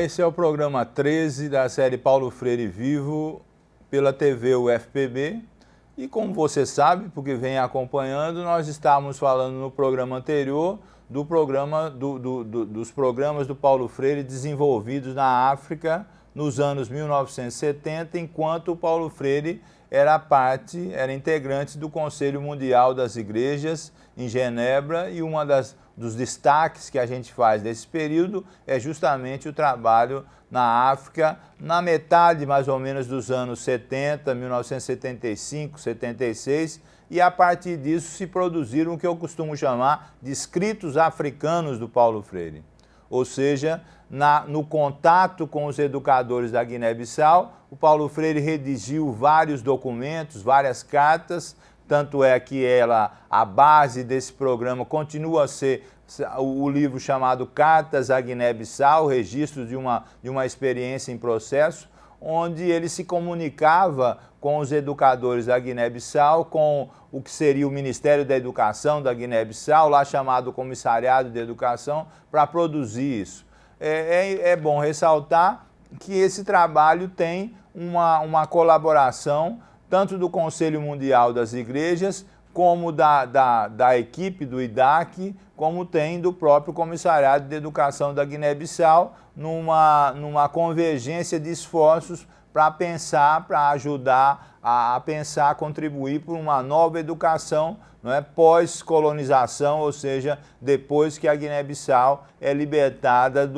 esse é o programa 13 da série Paulo Freire Vivo pela TV UFPB. E como você sabe, porque vem acompanhando, nós estávamos falando no programa anterior dos programas do Paulo Freire desenvolvidos na África nos anos 1970, enquanto o Paulo Freire era integrante do Conselho Mundial das Igrejas em Genebra, e dos destaques que a gente faz desse período é justamente o trabalho na África, na metade mais ou menos dos anos 70, 1975, 76, e a partir disso se produziram o que eu costumo chamar de escritos africanos do Paulo Freire. Ou seja, no contato com os educadores da Guiné-Bissau, o Paulo Freire redigiu vários documentos, várias cartas, tanto é que a base desse programa continua a ser o livro chamado Cartas à Guiné-Bissau, registro de uma experiência em processo, onde ele se comunicava com os educadores da Guiné-Bissau, com o que seria o Ministério da Educação da Guiné-Bissau, lá chamado Comissariado de Educação, para produzir isso. É bom ressaltar que esse trabalho tem uma colaboração tanto do Conselho Mundial das Igrejas, como da equipe do IDAC, como tem do próprio Comissariado de Educação da Guiné-Bissau, numa convergência de esforços para pensar, para ajudar a pensar, a contribuir por uma nova educação, não é, pós-colonização, ou seja, depois que a Guiné-Bissau é libertada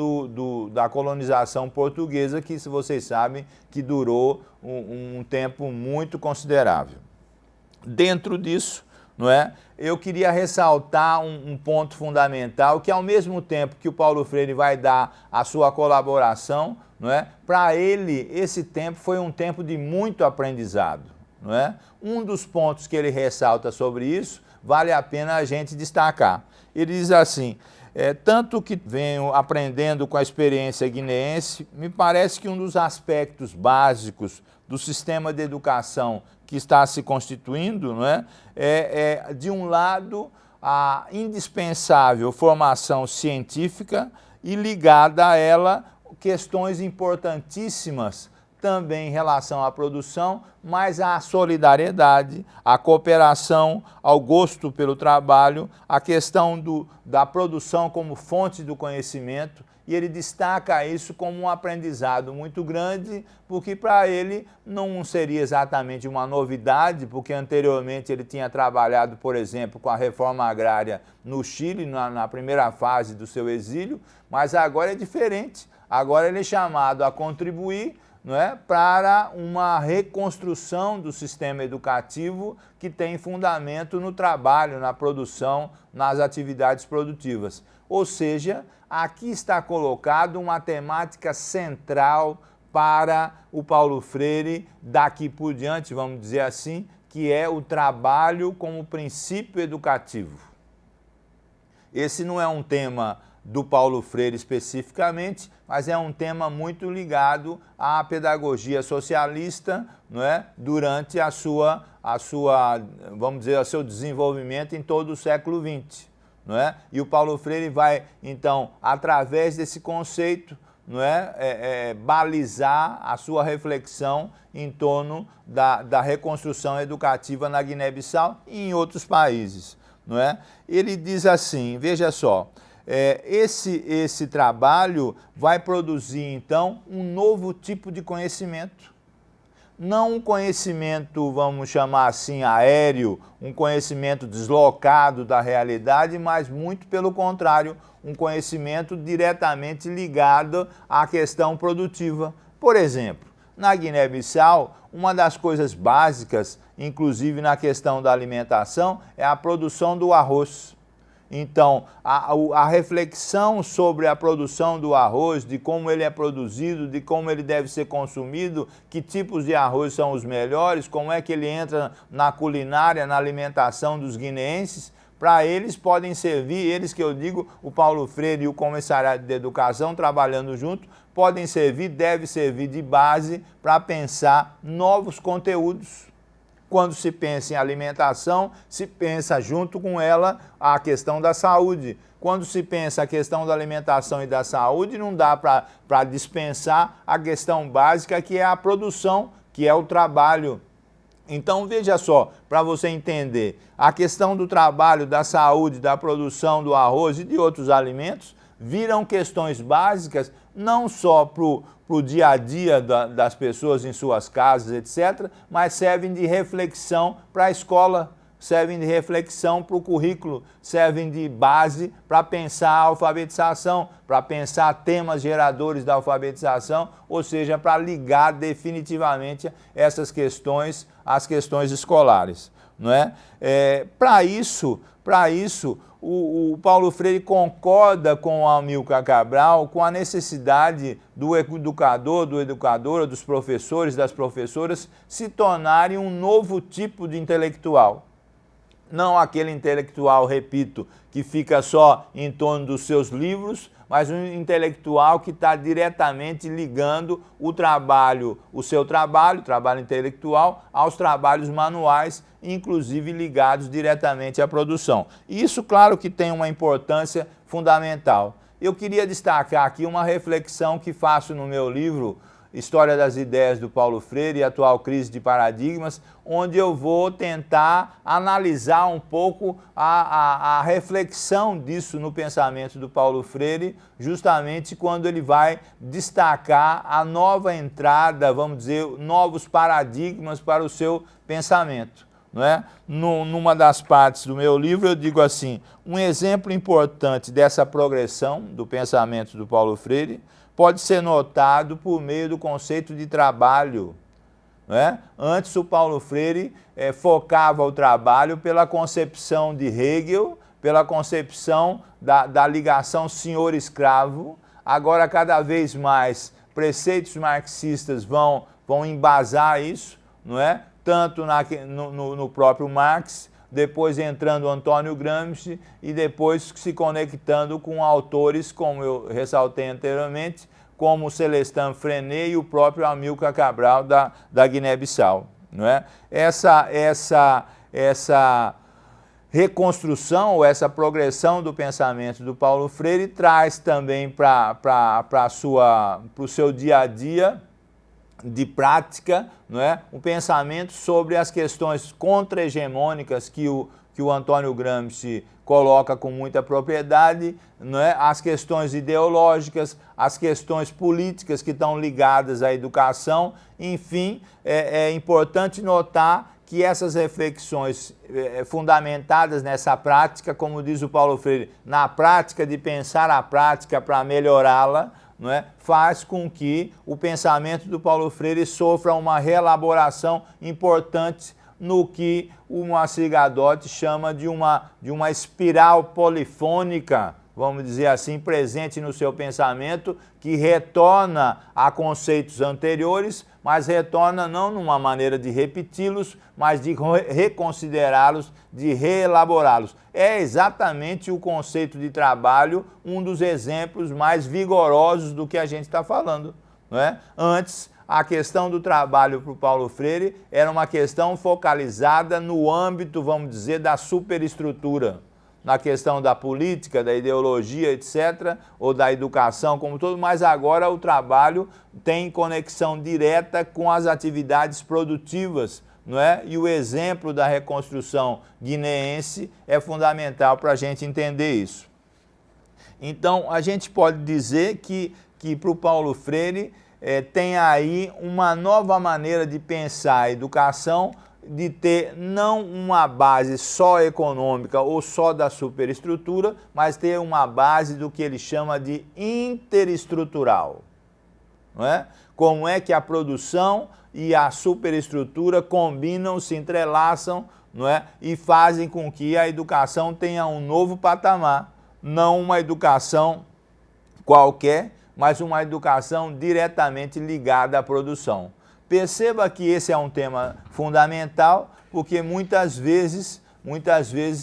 da colonização portuguesa, que, se vocês sabem, que durou um tempo muito considerável. Dentro disso, não é, eu queria ressaltar um ponto fundamental, que ao mesmo tempo que o Paulo Freire vai dar a sua colaboração, não é, para ele esse tempo foi um tempo de muito aprendizado. Não é? Um dos pontos que ele ressalta sobre isso, vale a pena a gente destacar. Ele diz assim: tanto que venho aprendendo com a experiência guineense, me parece que um dos aspectos básicos do sistema de educação que está se constituindo, não é, de um lado, a indispensável formação científica e ligada a ela questões importantíssimas também em relação à produção, mas à solidariedade, à cooperação, ao gosto pelo trabalho, a questão da produção como fonte do conhecimento, e ele destaca isso como um aprendizado muito grande, porque para ele não seria exatamente uma novidade, porque anteriormente ele tinha trabalhado, por exemplo, com a reforma agrária no Chile, na primeira fase do seu exílio, mas agora é diferente. Agora ele é chamado a contribuir, não é, para uma reconstrução do sistema educativo que tem fundamento no trabalho, na produção, nas atividades produtivas. Ou seja, aqui está colocado uma temática central para o Paulo Freire, daqui por diante, vamos dizer assim, que é o trabalho como princípio educativo. Esse não é um tema do Paulo Freire especificamente, mas é um tema muito ligado à pedagogia socialista, não é? Durante vamos dizer, o seu desenvolvimento em todo o século XX. Não é? E o Paulo Freire vai, então, através desse conceito, não é, balizar a sua reflexão em torno da reconstrução educativa na Guiné-Bissau e em outros países. Não é? Ele diz assim, veja só, esse trabalho vai produzir, então, um novo tipo de conhecimento. Não um conhecimento, vamos chamar assim, aéreo, um conhecimento deslocado da realidade, mas muito pelo contrário, um conhecimento diretamente ligado à questão produtiva. Por exemplo, na Guiné-Bissau, uma das coisas básicas, inclusive na questão da alimentação, é a produção do arroz. Então, a reflexão sobre a produção do arroz, de como ele é produzido, de como ele deve ser consumido, que tipos de arroz são os melhores, como é que ele entra na culinária, na alimentação dos guineenses, para eles podem servir, eles que eu digo, o Paulo Freire e o Comissariado de Educação trabalhando junto, podem servir, deve servir de base para pensar novos conteúdos. Quando se pensa em alimentação, se pensa junto com ela a questão da saúde. Quando se pensa a questão da alimentação e da saúde, não dá para dispensar a questão básica, que é a produção, que é o trabalho. Então, veja só, para você entender, a questão do trabalho, da saúde, da produção do arroz e de outros alimentos viram questões básicas não só para o dia a dia das pessoas em suas casas, etc., mas servem de reflexão para a escola, servem de reflexão para o currículo, servem de base para pensar a alfabetização, para pensar temas geradores da alfabetização, ou seja, para ligar definitivamente essas questões às questões escolares, não é? Para isso, o Paulo Freire concorda com o Amílcar Cabral com a necessidade do educadora, dos professores, das professoras se tornarem um novo tipo de intelectual. Não aquele intelectual, repito, que fica só em torno dos seus livros, mas um intelectual que está diretamente ligando o seu trabalho intelectual, aos trabalhos manuais, inclusive ligados diretamente à produção. Isso, claro que tem uma importância fundamental. Eu queria destacar aqui uma reflexão que faço no meu livro, História das Ideias do Paulo Freire e Atual Crise de Paradigmas, onde eu vou tentar analisar um pouco a reflexão disso no pensamento do Paulo Freire, justamente quando ele vai destacar a nova entrada, vamos dizer, novos paradigmas para o seu pensamento. Não é? Numa das partes do meu livro eu digo assim, um exemplo importante dessa progressão do pensamento do Paulo Freire pode ser notado por meio do conceito de trabalho. Não é? Antes o Paulo Freire focava o trabalho pela concepção de Hegel, pela concepção da ligação senhor-escravo. Agora cada vez mais marxistas vão embasar isso, não é? Tanto no próprio Marx, depois entrando Antônio Gramsci e depois se conectando com autores, como eu ressaltei anteriormente, como Celestin Freinet e o próprio Amílcar Cabral da Guiné-Bissau. Não é? Essa reconstrução, ou essa progressão do pensamento do Paulo Freire traz também para o seu dia a dia de prática, não é? Um pensamento sobre as questões contra-hegemônicas que o Antônio Gramsci coloca com muita propriedade, não é? As questões ideológicas, as questões políticas que estão ligadas à educação, enfim, é importante notar que essas reflexões fundamentadas nessa prática, como diz o Paulo Freire, na prática de pensar a prática para melhorá-la, não é? Faz com que o pensamento do Paulo Freire sofra uma reelaboração importante no que o Moacir Gadotti chama de uma espiral polifônica, vamos dizer assim, presente no seu pensamento, que retorna a conceitos anteriores, mas retorna não numa maneira de repeti-los, mas de reconsiderá-los, de reelaborá-los. É exatamente o conceito de trabalho um dos exemplos mais vigorosos do que a gente está falando, não é? Antes, a questão do trabalho para o Paulo Freire era uma questão focalizada no âmbito, vamos dizer, da superestrutura, na questão da política, da ideologia, etc., ou da educação como todo, mas agora o trabalho tem conexão direta com as atividades produtivas, não é? E o exemplo da reconstrução guineense é fundamental para a gente entender isso. Então, a gente pode dizer que para o Paulo Freire tem aí uma nova maneira de pensar a educação, de ter não uma base só econômica ou só da superestrutura, mas ter uma base do que ele chama de interestrutural. Não é? Como é que a produção e a superestrutura combinam, se entrelaçam, não é? E fazem com que a educação tenha um novo patamar, não uma educação qualquer, mas uma educação diretamente ligada à produção. Perceba que esse é um tema fundamental, porque muitas vezes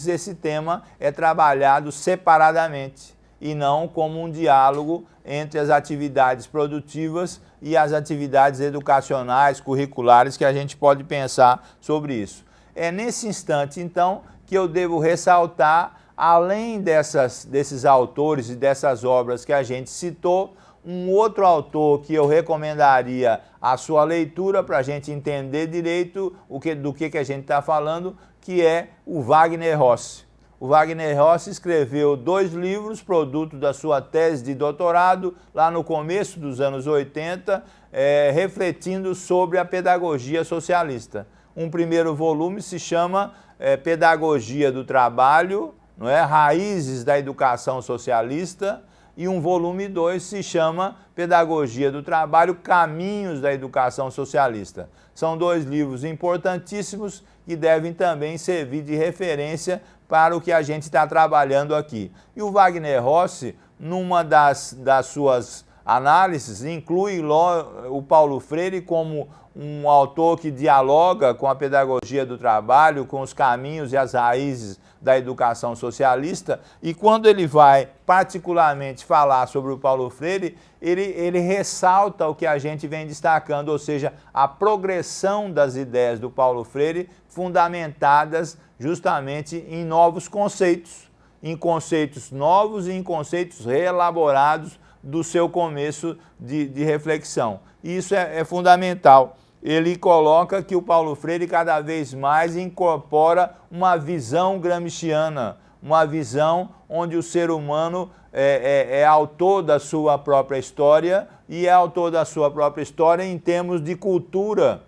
esse tema é trabalhado separadamente. e não como um diálogo entre as atividades produtivas e as atividades educacionais, curriculares, que a gente pode pensar sobre isso. É nesse instante, então, que eu devo ressaltar, além desses autores e dessas obras que a gente citou, um outro autor que eu recomendaria a sua leitura para a gente entender direito do que a gente está falando, que é o Wagner Rossi. O Wagner Rossi escreveu 2 livros, produto da sua tese de doutorado, lá no começo dos anos 80, refletindo sobre a pedagogia socialista. Um primeiro volume se chama Pedagogia do Trabalho, não é? Raízes da Educação Socialista, e um volume 2 se chama Pedagogia do Trabalho, Caminhos da Educação Socialista. São 2 livros importantíssimos que devem também servir de referência para o que a gente está trabalhando aqui. E o Wagner Rossi, numa das suas análises, inclui o Paulo Freire como um autor que dialoga com a pedagogia do trabalho, com os caminhos e as raízes da educação socialista, e quando ele vai particularmente falar sobre o Paulo Freire, ele ressalta o que a gente vem destacando, ou seja, a progressão das ideias do Paulo Freire fundamentadas justamente em novos conceitos, em conceitos novos e em conceitos reelaborados do seu começo de reflexão. E isso é fundamental. Ele coloca que o Paulo Freire cada vez mais incorpora uma visão gramsciana, uma visão onde o ser humano é autor da sua própria história e é autor da sua própria história em termos de cultura.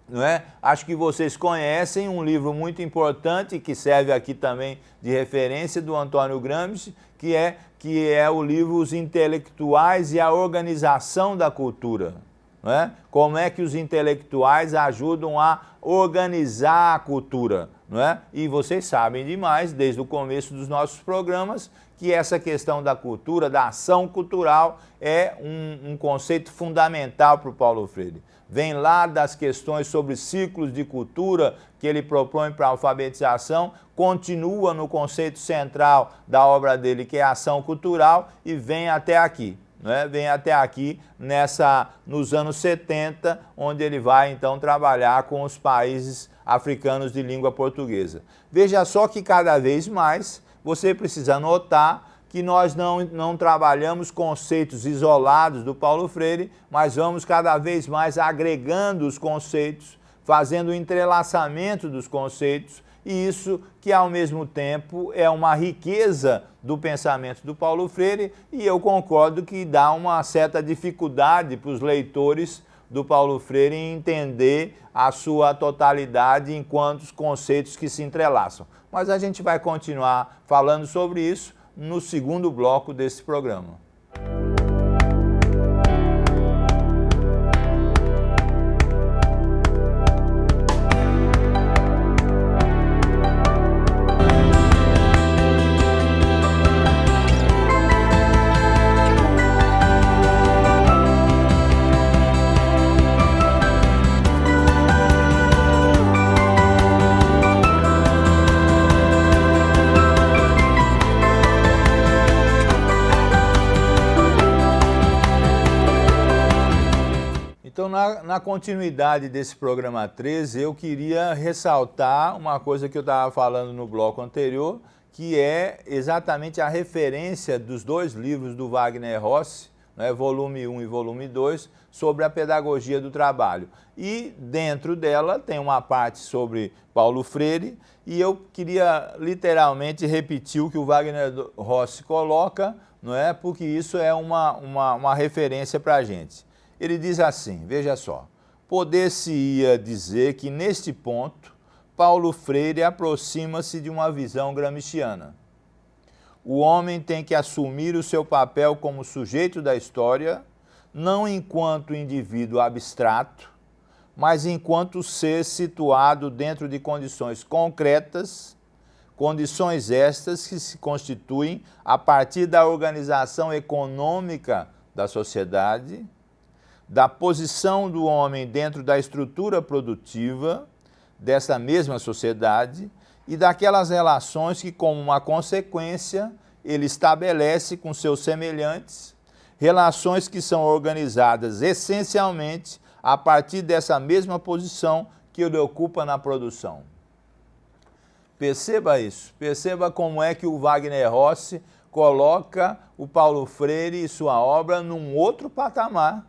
Não é? Acho que vocês conhecem um livro muito importante que serve aqui também de referência do Antônio Gramsci, que é o livro Os Intelectuais e a Organização da Cultura. Não é? Como é que os intelectuais ajudam a organizar a cultura. Não é? E vocês sabem demais, desde o começo dos nossos programas, que essa questão da cultura, da ação cultural, é um conceito fundamental para o Paulo Freire. Vem lá das questões sobre ciclos de cultura que ele propõe para a alfabetização, continua no conceito central da obra dele, que é a ação cultural, e vem até aqui. Né? Vem até aqui nos anos 70, onde ele vai então trabalhar com os países africanos de língua portuguesa. Veja só que cada vez mais você precisa notar que nós não trabalhamos conceitos isolados do Paulo Freire, mas vamos cada vez mais agregando os conceitos, fazendo o entrelaçamento dos conceitos, e isso que ao mesmo tempo é uma riqueza do pensamento do Paulo Freire, e eu concordo que dá uma certa dificuldade para os leitores do Paulo Freire em entender a sua totalidade enquanto os conceitos que se entrelaçam. Mas a gente vai continuar falando sobre isso no segundo bloco desse programa. Então, na continuidade desse programa 13, eu queria ressaltar uma coisa que eu estava falando no bloco anterior, que é exatamente a referência dos 2 livros do Wagner Rossi, né, volume 1 e volume 2, sobre a pedagogia do trabalho. E dentro dela tem uma parte sobre Paulo Freire, e eu queria literalmente repetir o que o Wagner Rossi coloca, não é? Porque isso é uma referência para a gente. Ele diz assim, veja só, poder-se-ia dizer que neste ponto Paulo Freire aproxima-se de uma visão gramsciana. O homem tem que assumir o seu papel como sujeito da história, não enquanto indivíduo abstrato, mas enquanto ser situado dentro de condições concretas, condições estas que se constituem a partir da organização econômica da sociedade, da posição do homem dentro da estrutura produtiva dessa mesma sociedade e daquelas relações que, como uma consequência, ele estabelece com seus semelhantes relações que são organizadas essencialmente a partir dessa mesma posição que ele ocupa na produção. Perceba isso, perceba como é que o Wagner Rossi coloca o Paulo Freire e sua obra num outro patamar,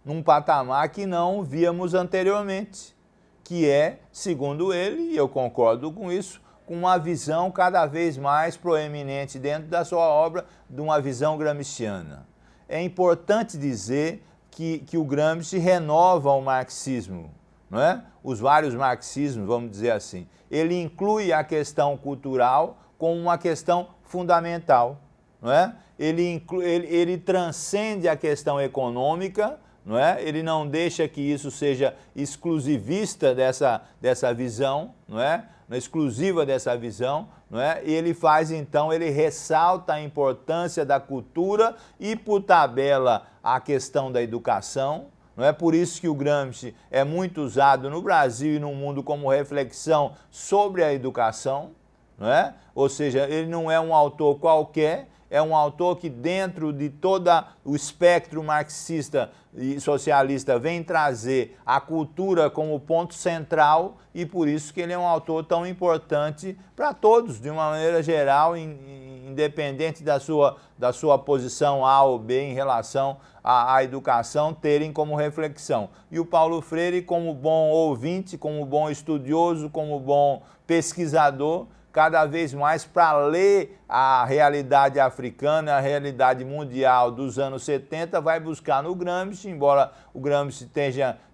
num patamar que não víamos anteriormente, que é, segundo ele, e eu concordo com isso, com uma visão cada vez mais proeminente dentro da sua obra, de uma visão gramsciana. É importante dizer que o Gramsci renova o marxismo, não é? Os vários marxismos, vamos dizer assim. Ele inclui a questão cultural como uma questão fundamental, não é? Ele transcende a questão econômica, não é? Ele não deixa que isso seja exclusivista dessa visão, não é? Exclusiva dessa visão, não é? E ele faz então, ele ressalta a importância da cultura e por tabela a questão da educação, não é? Por isso que o Gramsci é muito usado no Brasil e no mundo como reflexão sobre a educação, não é? Ou seja, ele não é um autor qualquer, é um autor que dentro de todo o espectro marxista e socialista vem trazer a cultura como ponto central e por isso que ele é um autor tão importante para todos, de uma maneira geral, independente da sua posição A ou B em relação à educação, terem como reflexão. E o Paulo Freire, como bom ouvinte, como bom estudioso, como bom pesquisador, cada vez mais para ler a realidade africana, a realidade mundial dos anos 70, vai buscar no Gramsci, embora o Gramsci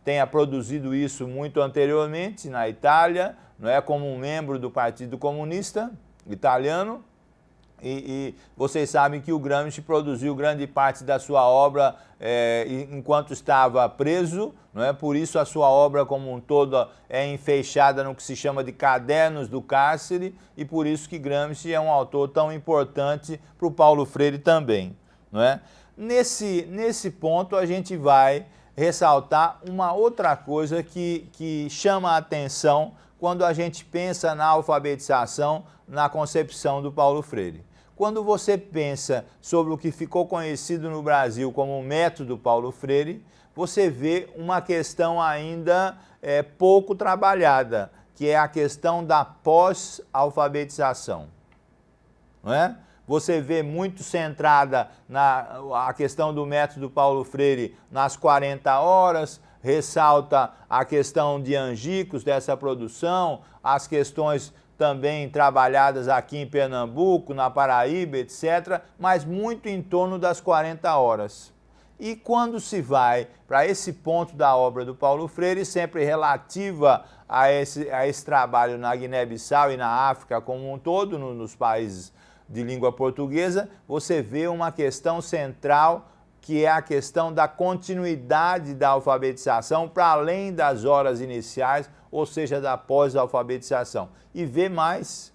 tenha produzido isso muito anteriormente na Itália, não é, como um membro do Partido Comunista Italiano, e vocês sabem que o Gramsci produziu grande parte da sua obra enquanto estava preso, não é? Por isso a sua obra como um todo é enfeixada no que se chama de cadernos do cárcere e por isso que Gramsci é um autor tão importante para o Paulo Freire também, não é? Nesse ponto a gente vai ressaltar uma outra coisa que chama a atenção quando a gente pensa na alfabetização, na concepção do Paulo Freire. Quando você pensa sobre o que ficou conhecido no Brasil como o método Paulo Freire, você vê uma questão ainda pouco trabalhada, que é a questão da pós-alfabetização, não é? Você vê muito centrada a questão do método Paulo Freire nas 40 horas, ressalta a questão de Angicos dessa produção, as questões também trabalhadas aqui em Pernambuco, na Paraíba, etc., mas muito em torno das 40 horas. E quando se vai para esse ponto da obra do Paulo Freire, sempre relativa a esse trabalho na Guiné-Bissau e na África como um todo, nos países de língua portuguesa, você vê uma questão central, que é a questão da continuidade da alfabetização para além das horas iniciais, ou seja, da pós-alfabetização. E vê mais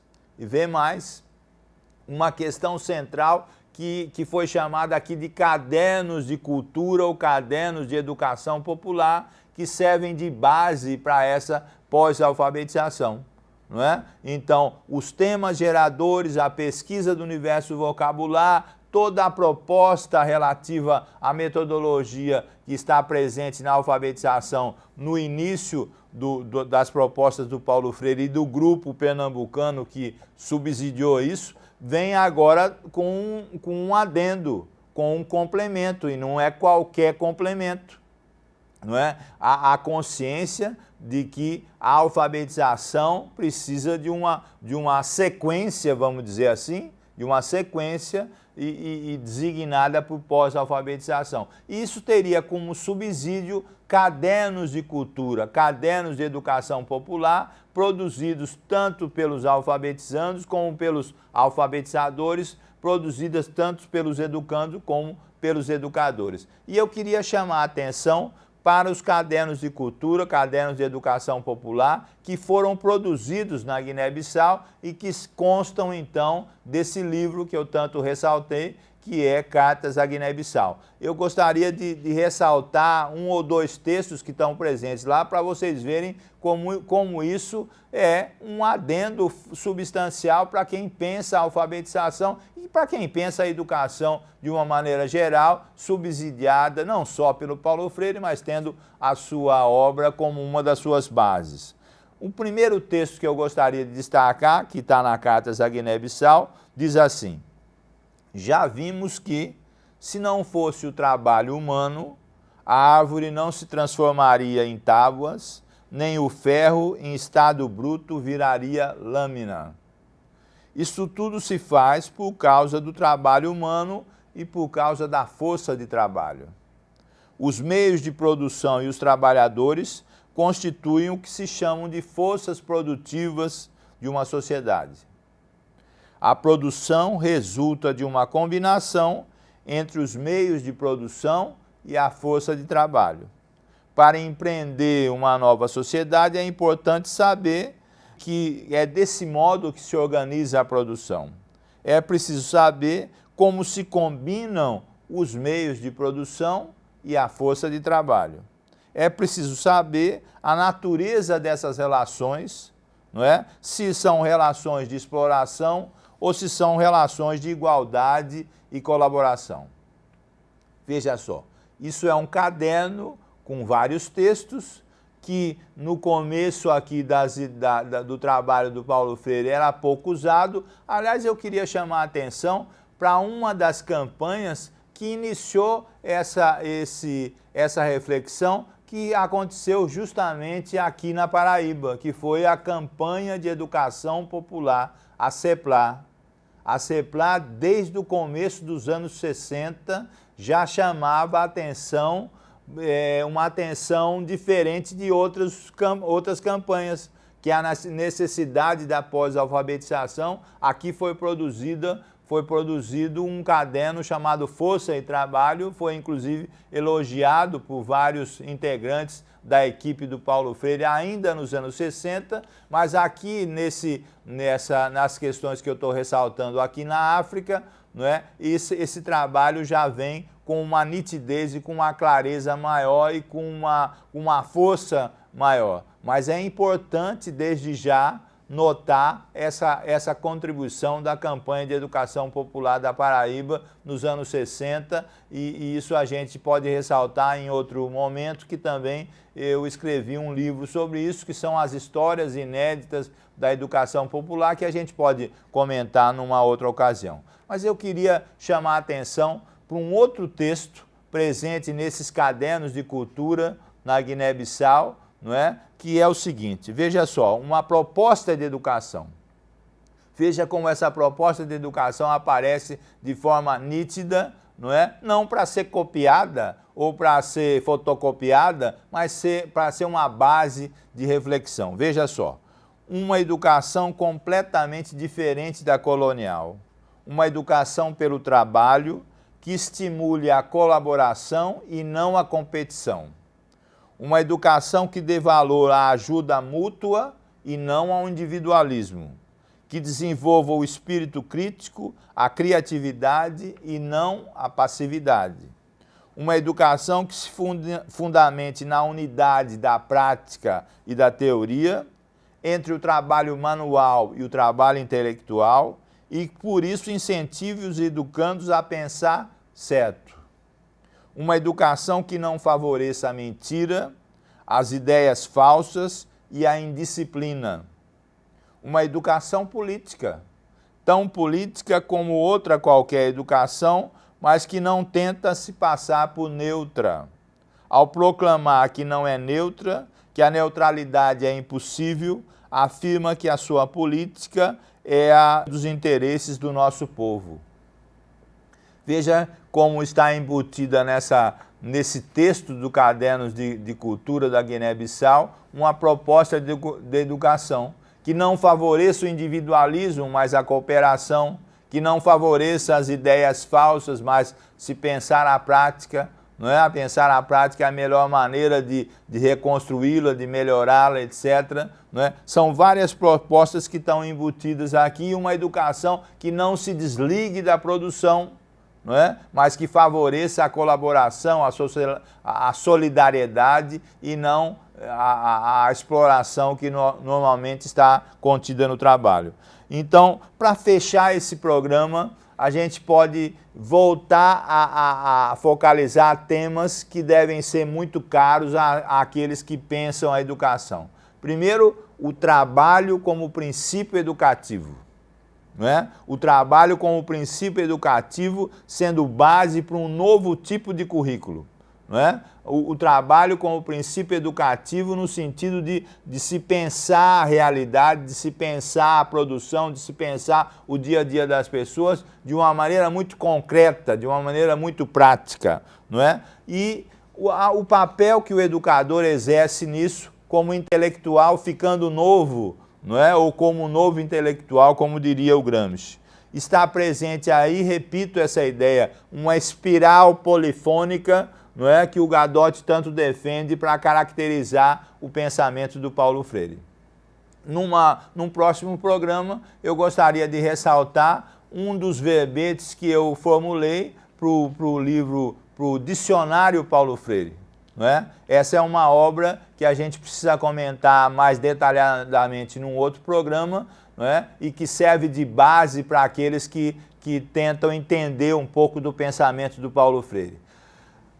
uma questão central que foi chamada aqui de cadernos de cultura ou cadernos de educação popular, que servem de base para essa pós-alfabetização, não é? Então, os temas geradores, a pesquisa do universo vocabular, toda a proposta relativa à metodologia que está presente na alfabetização no início das propostas do Paulo Freire e do grupo pernambucano que subsidiou isso, vem agora com um adendo, com um complemento, e não é qualquer complemento, não é? A consciência de que a alfabetização precisa de uma sequência, vamos dizer assim, de uma sequência e designada por pós-alfabetização. Isso teria como subsídio cadernos de cultura, cadernos de educação popular, produzidos tanto pelos alfabetizandos como pelos alfabetizadores, produzidas tanto pelos educandos como pelos educadores. E eu queria chamar a atenção para os cadernos de cultura, cadernos de educação popular, que foram produzidos na Guiné-Bissau e que constam, então, desse livro que eu tanto ressaltei, que é Cartas à Guiné-Bissau. Eu gostaria de ressaltar um ou dois textos que estão presentes lá para vocês verem como isso é um adendo substancial para quem pensa a alfabetização e para quem pensa a educação de uma maneira geral, subsidiada não só pelo Paulo Freire, mas tendo a sua obra como uma das suas bases. O primeiro texto que eu gostaria de destacar, que está na Cartas à Guiné-Bissau, diz assim: já vimos que, se não fosse o trabalho humano, a árvore não se transformaria em tábuas, nem o ferro em estado bruto viraria lâmina. Isso tudo se faz por causa do trabalho humano e por causa da força de trabalho. Os meios de produção e os trabalhadores constituem o que se chamam de forças produtivas de uma sociedade. A produção resulta de uma combinação entre os meios de produção e a força de trabalho. Para empreender uma nova sociedade, é importante saber que é desse modo que se organiza a produção. É preciso saber como se combinam os meios de produção e a força de trabalho. É preciso saber a natureza dessas relações, não é? Se são relações de exploração ou se são relações de igualdade e colaboração. Veja só, isso é um caderno com vários textos que no começo aqui do trabalho do Paulo Freire era pouco usado. Aliás, eu queria chamar a atenção para uma das campanhas que iniciou essa reflexão, que aconteceu justamente aqui na Paraíba, que foi a Campanha de Educação Popular, a CEPLAR. A CEPLAR, desde o começo dos anos 60, já chamava a atenção, uma atenção diferente de outras campanhas, que a necessidade da pós-alfabetização. Aqui foi produzido um caderno chamado Força e Trabalho, foi inclusive elogiado por vários integrantes da equipe do Paulo Freire ainda nos anos 60, mas aqui nas questões que eu estou ressaltando aqui na África, não é? Esse trabalho já vem com uma nitidez e com uma clareza maior e com uma força maior. Mas é importante desde já notar essa contribuição da campanha de educação popular da Paraíba nos anos 60, e isso a gente pode ressaltar em outro momento, que também eu escrevi um livro sobre isso, que são as histórias inéditas da educação popular, que a gente pode comentar numa outra ocasião. Mas eu queria chamar a atenção para um outro texto presente nesses cadernos de cultura na Guiné-Bissau, não é? Que é o seguinte: veja só, uma proposta de educação. Veja como essa proposta de educação aparece de forma nítida, não é? Não para ser copiada ou para ser fotocopiada, mas para ser uma base de reflexão. Veja só, uma educação completamente diferente da colonial. Uma educação pelo trabalho que estimule a colaboração e não a competição. Uma educação que dê valor à ajuda mútua e não ao individualismo, que desenvolva o espírito crítico, a criatividade e não a passividade. Uma educação que se fundamente na unidade da prática e da teoria, entre o trabalho manual e o trabalho intelectual, e por isso incentive os educandos a pensar certo. Uma educação que não favoreça a mentira, as ideias falsas e a indisciplina. Uma educação política, tão política como outra qualquer educação, mas que não tenta se passar por neutra. Ao proclamar que não é neutra, que a neutralidade é impossível, afirma que a sua política é a dos interesses do nosso povo. Veja como está embutida nesse texto do Cadernos de Cultura da Guiné-Bissau uma proposta de educação que não favoreça o individualismo, mas a cooperação, que não favoreça as ideias falsas, mas se pensar a prática, não é? Pensar a prática é a melhor maneira de reconstruí-la, de melhorá-la, etc. Não é? São várias propostas que estão embutidas aqui, uma educação que não se desligue da produção, não é? Mas que favoreça a colaboração, a solidariedade e não a exploração que normalmente está contida no trabalho. Então, para fechar esse programa, a gente pode voltar a focalizar temas que devem ser muito caros àqueles que pensam a educação. Primeiro, o trabalho como princípio educativo. Não é? O trabalho como princípio educativo sendo base para um novo tipo de currículo. Não é? O trabalho como princípio educativo no sentido de se pensar a realidade, de se pensar a produção, de se pensar o dia a dia das pessoas de uma maneira muito concreta, de uma maneira muito prática. Não é? E o papel que o educador exerce nisso como intelectual ficando novo, não é? Ou como novo intelectual, como diria o Gramsci. Está presente aí, repito essa ideia, uma espiral polifônica, não é, que o Gadotti tanto defende para caracterizar o pensamento do Paulo Freire. Num próximo programa, eu gostaria de ressaltar um dos verbetes que eu formulei para o Dicionário Paulo Freire. Não é? Essa é uma obra que a gente precisa comentar mais detalhadamente num outro programa, não é? E que serve de base para aqueles que tentam entender um pouco do pensamento do Paulo Freire.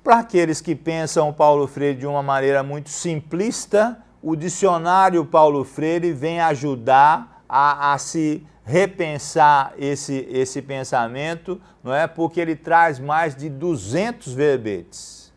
Para aqueles que pensam o Paulo Freire de uma maneira muito simplista, o Dicionário Paulo Freire vem ajudar a se repensar esse pensamento, não é? Porque ele traz mais de 200 verbetes,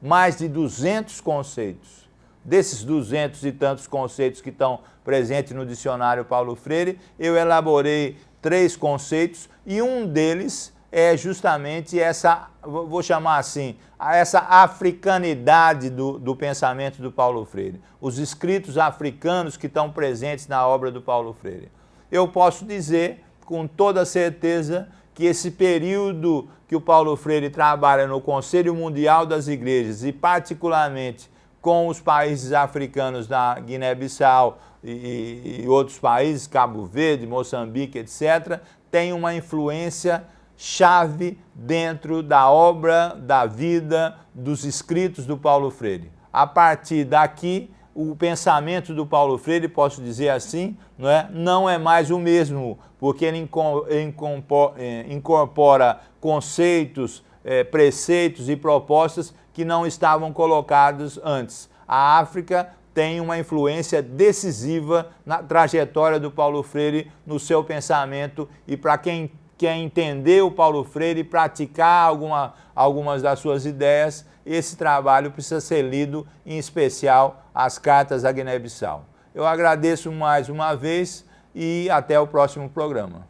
mais de 200 conceitos. Desses 200 e tantos conceitos que estão presentes no Dicionário Paulo Freire, eu elaborei 3 conceitos e um deles é justamente essa, vou chamar assim, essa africanidade do pensamento do Paulo Freire. Os escritos africanos que estão presentes na obra do Paulo Freire. Eu posso dizer com toda certeza que esse período que o Paulo Freire trabalha no Conselho Mundial das Igrejas e particularmente com os países africanos da Guiné-Bissau e outros países, Cabo Verde, Moçambique, etc., tem uma influência chave dentro da obra, da vida, dos escritos do Paulo Freire. A partir daqui, o pensamento do Paulo Freire, posso dizer assim, não é mais o mesmo, porque ele incorpora conceitos, preceitos e propostas que não estavam colocados antes. A África tem uma influência decisiva na trajetória do Paulo Freire, no seu pensamento, e para quem quer entender o Paulo Freire e praticar algumas das suas ideias, esse trabalho precisa ser lido, em especial as cartas à Guiné-Bissau. Eu agradeço mais uma vez e até o próximo programa.